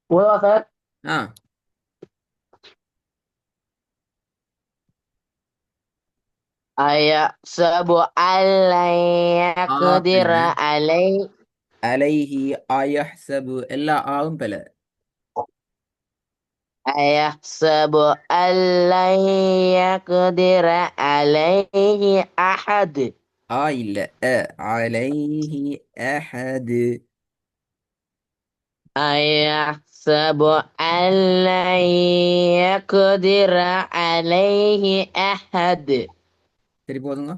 ¿Puedo hacer? Ah, أيحسب أن لن يقدر பிள்ளை عليه அலைஹி அயஹ்சபு எல்லா ஆவும் பிள்ளை أيحسب أن لن يقدر عليه أحد இல்ல அலைஹி அஹது أيحسب أن لن يقدر عليه أحد சரி போதுங்க.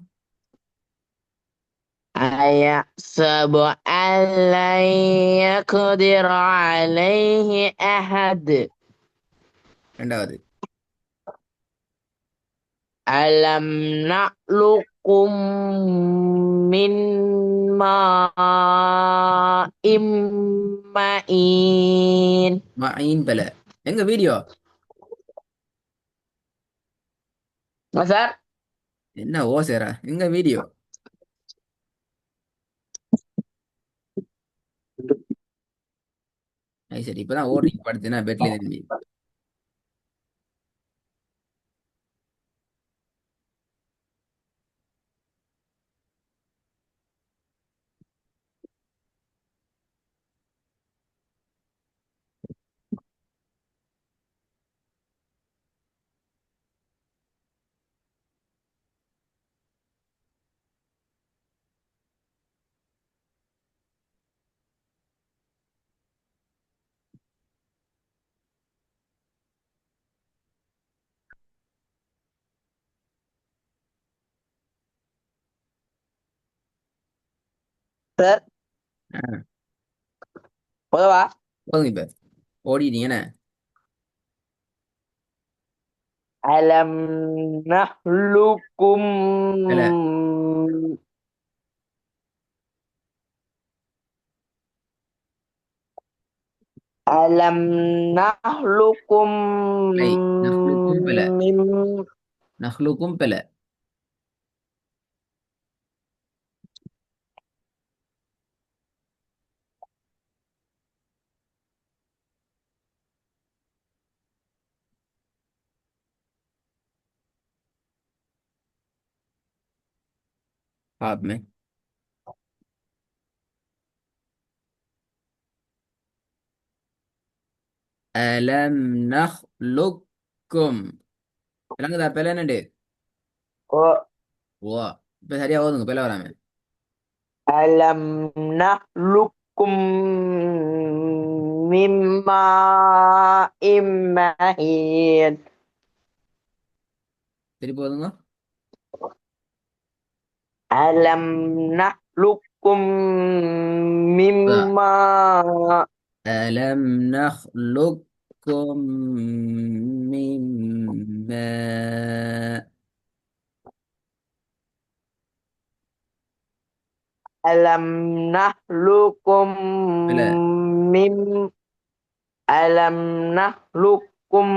أيحسب أن لن يقدر عليه أحد ரெண்டாவது. ألم نخلقكم من ماء مهين மயின் பிள்ளை எங்க வீடியோ مثلا என்ன ஓசேரா எங்க வீடியோ. சரி இப்பதான் ஓடுறீங்க படுத்துனா பெட்ல இருந்து. ஆ, போதவா போதுங்க இப்ப ஓடிட்டீங்கண்ணே. ألم نخلقكم பிள்ளை ألم نخلقكم பிள்ளை நஹ்லுக்கும் பிள்ளை من நஹ்லுக்கும் பிள்ளை பாப்பமே. அலம் நஹ்லுக்கும் விளங்குதா பிள்ளை என்னண்டு. ஓ இப்ப சரியா ஓதுங்க பிள்ளை வராம. ألم نخلقكم من ماء مهين திருப்பி ஓதுங்க. ألم نخلقكم من ماء ألم نخلقكم من ماء ألم نخلقكم بلا من ألم نخلقكم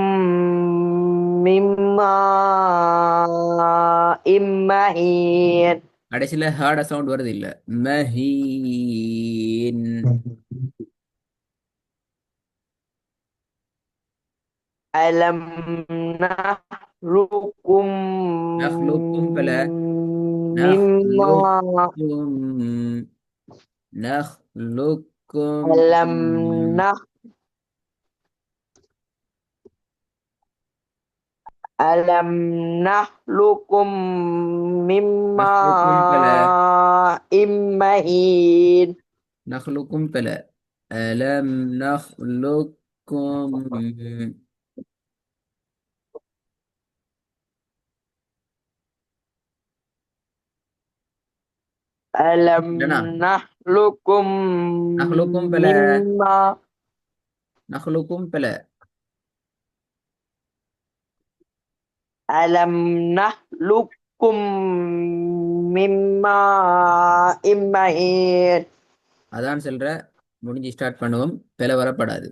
من ماء مهين கடைசியில ஹார்ட சவுண்ட் வருது இல்ல. மஹீன். ألم نخلقكم نخلقكم بلا من ماء نخلقكم نخلقكم ألم نخ ألم نخلقكم من نخلقكم بلا ماء مهين نخلقكم بلا ألم نخلقكم ألم لنا نخلقكم نخلقكم من بلا ماء نخلقكم بلا ألم نخلقكم من ماء مهين அதான் சொல்ற, முடிஞ்சு ஸ்டார்ட் பண்ணுவோம். பிழை வரப்படாது.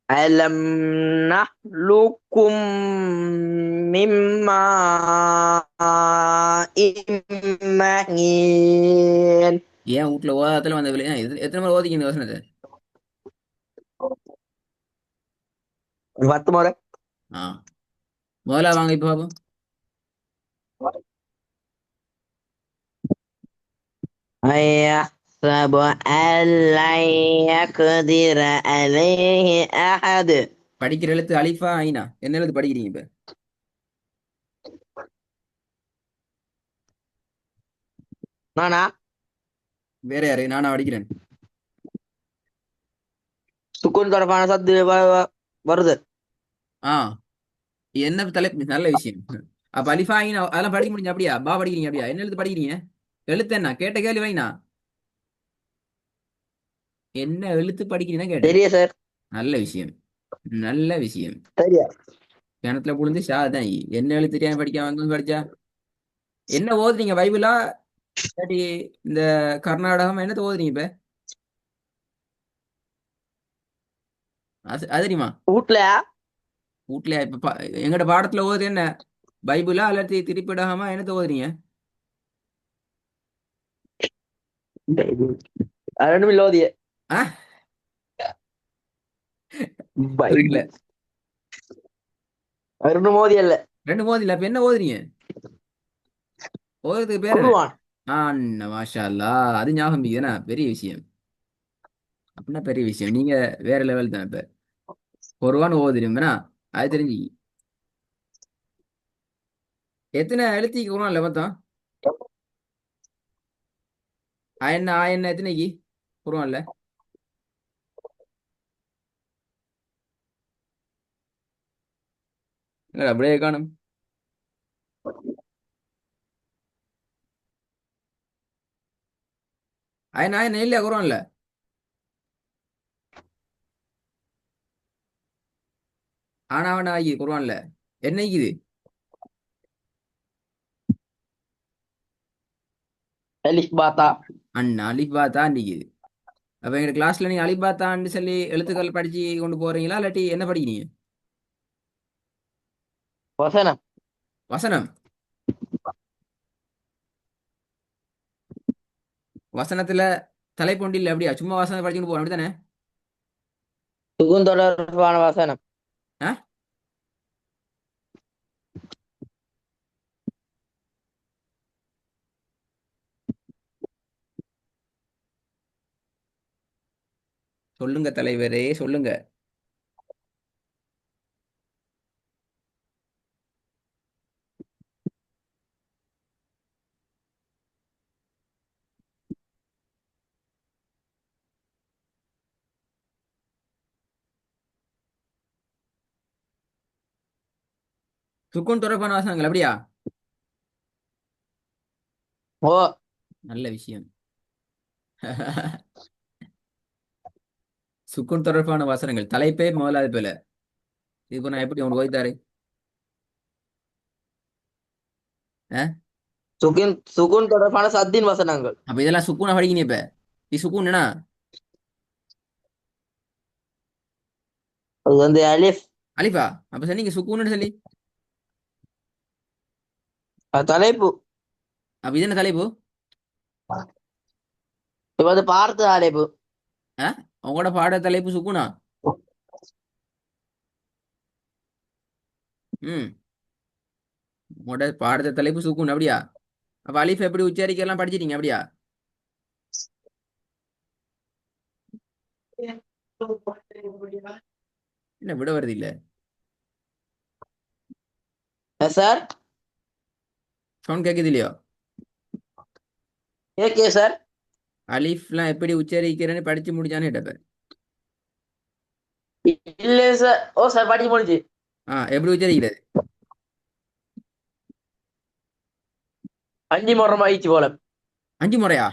ألم نخلقكم من ماء مهين. ஏன் வீட்டுல ஓதாத்துல வந்த விலை எத்தனை முறை ஓதிக்க இந்த வசனத்தை? பத்து முறை. ஆ, முதல்ல வாங்க இப்ப பாப்போம். أيحسب أن لن يقدر عليه أحد. படிக்கிற எழுத்து அலிஃபா ஐனா, என்ன எழுத்து படிக்கிறீங்க இப்ப? நானா வேற யாரு? நானா படிக்கிறேன். சுக்குன் தொடர்பான சத்து வருது. ஆ, என்ன தலைப்பு? நல்ல விஷயம். அப்ப அலிஃபா ஐனா அதெல்லாம் படிக்க முடிஞ்சு அப்படியா? பா படிக்கிறீங்க அப்படியா? என்ன எழுத்து படிக்கிறீங்க? எழுத்து என்ன கேட்ட கேள்வி வைனா? என்ன எழுத்து படிக்கிறீங்கன்னா கேட்டேன். சரியா சார்? நல்ல விஷயம், நல்ல விஷயம். சரியா? கிணத்துல புழுந்து ஷாதான். என்ன எழுத்து தெரியாம படிக்காம வந்து படிச்சா என்ன ஓதுறீங்க? பைபிளா இல்லாட்டி இந்த கர்நாடகம் என்னத்த ஓதுறீங்க இப்ப? அது தெரியுமா? வீட்ல வீட்லயா? இப்ப எங்கட பாடத்துல ஓதுறது என்ன? பைபிளா இல்லாட்டி திருப்பிடகமா என்னத்த ஓதுறீங்க? ரெண்டு மில்லோதிய ஆ, புரியல. பைபிள் ரெண்டு மோதி அல்ல. ரெண்டு மோதில அப்ப என்ன ஓதுறீங்க? ஓதுறதுக்கு பேர் என்ன? குருவான். ஆ, மாஷா அல்லாஹ். அது ஞாபகம் இருக்குதுன்னா பெரிய விஷயம். அப்படின்னா பெரிய விஷயம். நீங்க வேற லெவல் தான். இப்ப குர்ஆன் ஓதுறீங்கன்னா அது தெரிஞ்சு எத்தனை எழுத்திக்கு குர்ஆன்ல மொத்தம்? ஆயன்ன ஆயன்ன எத்தனைக்கு குர்ஆன்ல? என்னடா அப்படியே காணும்? ஆயன் ஆயன் இல்லையா குர்ஆன்ல? ஆனாவன ஆகி குர்ஆன்ல என்ன இருக்குது? அலிஃப் பாத்தா. அண்ணா அலிஃபா தான் இருக்குது. அப்ப எங்க கிளாஸ்ல நீங்க அலிஃபா தான்னு சொல்லி எழுத்துக்கள் படிச்சு கொண்டு போறீங்களா இல்லாட்டி என்ன படிக்கிறீங்க? வசனம். வசனம். வசனத்துல தலைப்பொண்டி இல்லை அப்படியா? சும்மா வசனம் படிச்சுட்டு போறோம் அப்படித்தானே? சுகுன் தொடர்பான வசனம். ஆ, சொல்லுங்க தலைவரே சொல்லுங்க. சுக்குன் தொடர்பான வசனங்கள் அப்படியா? ஓ. நல்ல விஷயம். சுக்குன் தொடர்பான வசனங்கள் தலைப்பே முதலாவது பேல. இப்போ நான் எப்படி உங்களுக்கு ஓய்த்தாரு? சுகுன் தொடர்பான சத்தின் வசனங்கள். அப்ப இதெல்லாம் சுக்குனா படிக்கணும் இப்ப. இது சுக்குன் என்ன? அது வந்து அலிஃப். அலிஃபா? அப்ப சொன்னீங்க சுக்குன்னு சொல்லி. அது தலைப்பு. அப்ப இது என்ன தலைப்பு? இப்ப அது பார்த்த தலைப்பு. ஆ, உங்களோட பாட தலைப்பு சுக்குனா? ம், உங்களோட பாடத்த தலைப்பு சுக்குன் அப்படியா? அப்ப அலிஃப் எப்படி உச்சரிக்கலாம் படிச்சிட்டீங்க அப்படியா? என்ன விட வருது இல்ல? சார் சவுண்ட் கேக்குது இல்லையோ? AK sir. அலிஃப்லாம் எப்படி உச்சரிக்கிறேன்னு படிச்சு முடிச்சானே கேட்டப்ப. இல்ல சார். ஓ சார் படிச்சு முடிச்சு. ஆ, எப்படி உச்சரிக்கிறது? 5 முறை ஆயிடுச்சு போல. 5 முறையா?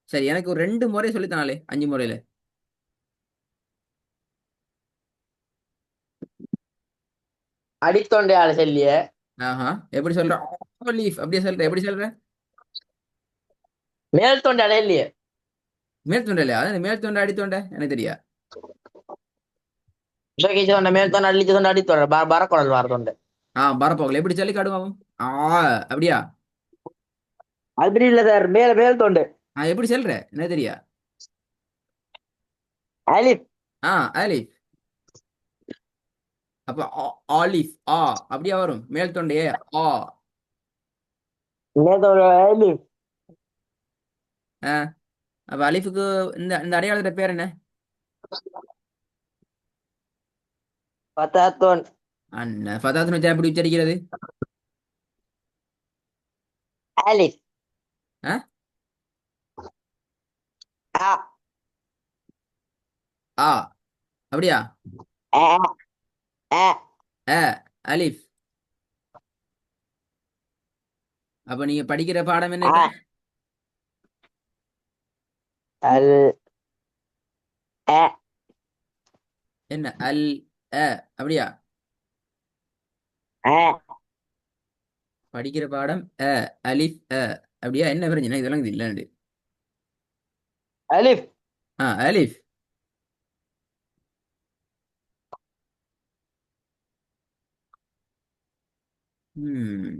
சரி, எனக்கு ஒரு 2 முறை சொல்லித்தானாலே 5 முறையில. அடித்தொண்டை ஆள சொல்லிய ஆஹா, எப்படி சொல்ற? லீஃப் அப்படியே சொல்ற, எப்படி சொல்ற? மேல் தொண்டை அட இல்லையே. மேல் தொண்டை இல்லையா? அதான் மேல் தொண்டை அடித்தொண்டை எனக்கு தெரியா. விஷகீச்ச தொண்டை மேல் தொண்டை அடிச்ச தொண்டை அடித்தொண்டை பறக்குழல் வார தொண்டை. பரப்போகல எப்படி சொல்லி காடுவாவும்? அப்படியா? அப்படி இல்ல சார், மேல மேல் தொண்டு. எப்படி சொல்ற என்ன தெரியா? அலிப். ஆலிஃப். அப்ப ஆலிஃப் அப்படியா வரும் மேல் தொண்டையே. ஆ மேல் தொண்டை அலிப். ஆ, அப்ப அலிஃபுக்கு இந்த இந்த அடையாளத்தோட பேர் என்ன? பத்தாத்தோன். அண்ணன் ஃபதாத்னு வச்சா எப்படி உச்சரிக்கிறது? அலிப். ஆ ஆ. ஆ அப்படியா? ஆ. ஆ. ஆ அலிஃப். அப்ப நீங்க படிக்கிற பாடம் என்ன ஆ. இப்ப? அல். ஆ. என்ன அல் அப்படியா? ஆ. படிக்கிற பாடம் அலிஃப் அப்படியா? என்ன பிரச்சனை இதெல்லாம் இது இல்லைண்டு. அலிப். அலிஃப். ம்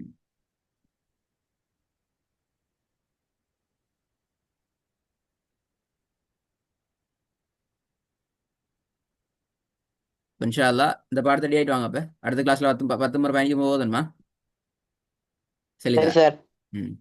இன்ஷா அல்லாஹ் இந்த பாடத்தை ரெடி ஆயிட்டு வாங்க. அப்ப அடுத்த கிளாஸ்ல 10 10 முறை பயணிக்கும் போதுமா சரி சொல்லித்தரேன். சார். ம்